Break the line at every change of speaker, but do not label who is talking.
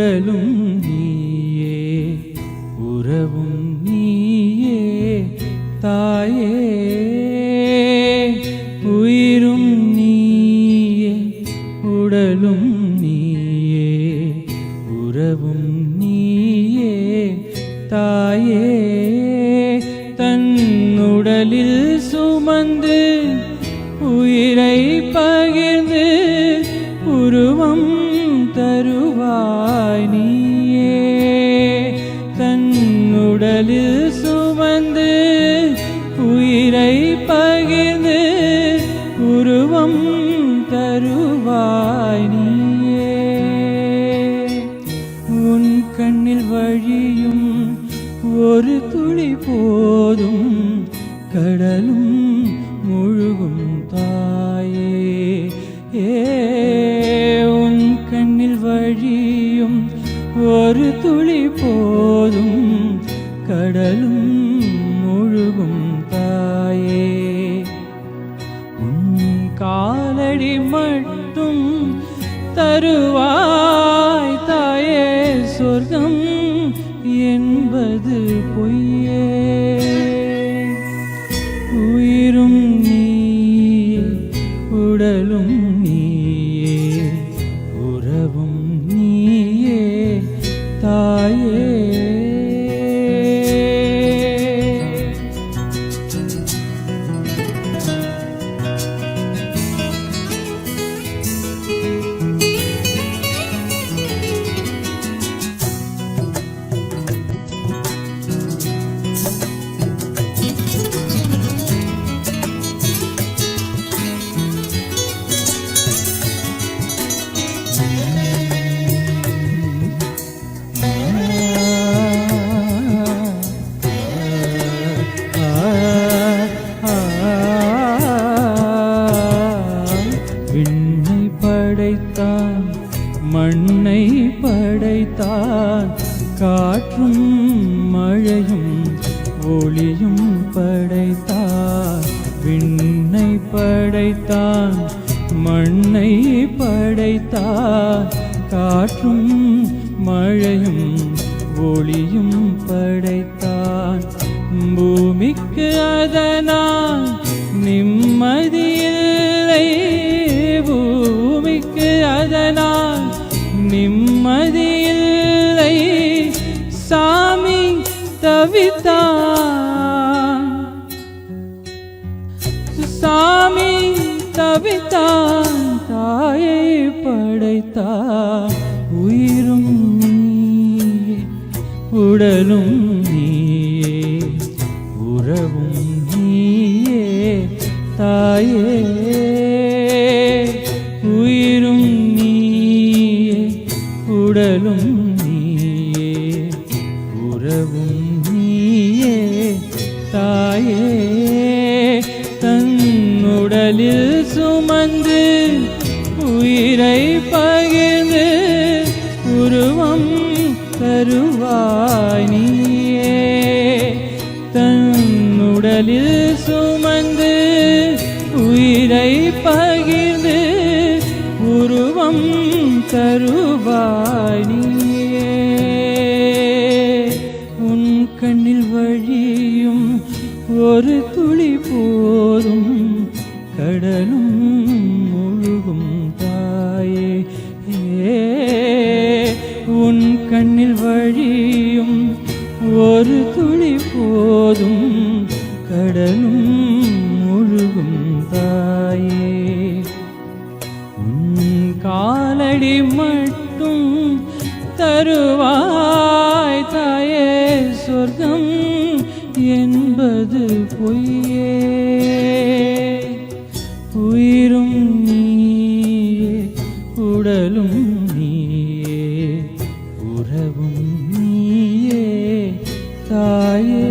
உடலும் நீயே உறவும் நீயே தாயே உயிரும் நீயே உடலும் நீயே உறவும் நீயே தாயே தன் உடலில் சுமந்து உயிரை பகிர்ந்து உருவம் தருவாய் நீயே தன் உடலில் சுமந்து உயிரை பகிர்ந்து உருவம் தருவாய் நீயே உன் கண்ணில் வழியும் ஒரு துளி போதும் கடலும் முழுகும் தாயே உன் கண்ணில் வழியும் ஒரு துளி போதும் கடலும் முழுகும் தாயே உன் காலடி மட்டும் தருவாய் தாயே சொர்க்கம் என்பது பொய்யே உயிரும் நீயே உடலும் நீயே உறவும் நீயே தாயே விண்ணை படைத்தான் மண்ணை படைத்தான் காற்றும் மழையும் ஒளியும் படைத்தான் விண்ணை படைத்தான் மண்ணை படைத்தான் காற்றும் மழையும் ஒளியும் படைத்தான் பூமிக்கு அதனால் நிம்மதியில்லை பூமிக்கு அதனால் நிம்மதியில்லை சாமி தவித்தான் சாமி தவித்தான் தாயை படைத்தான் உயிரும் நீயே உடலும் நீயே உறவும் நீயே தாயே உயிரும் நீயே உடலும் நீயே உறவும் நீயே தாயே தன் உடலில் சுமந்து உயிரை பகிர்ந்து உருவம் தருவாய் நீயே தன் உடலில் சுமந்து உயிரை பகிர்ந்து உருவம் தருவாய் நீயே உன் கண்ணில் வழியும் ஒரு துளி போதும் கடலும் முழுகும் தாயே உன் கண்ணில் வழியும் ஒரு துளி போதும் கடலும் முழுகும் தாயே உன் காலடி மட்டும் தருவாய் தாயே சொர்க்கம் என்பது பொய்யே உயிரும் நீயே உடலும் நீயே உறவும் நீயே தாயே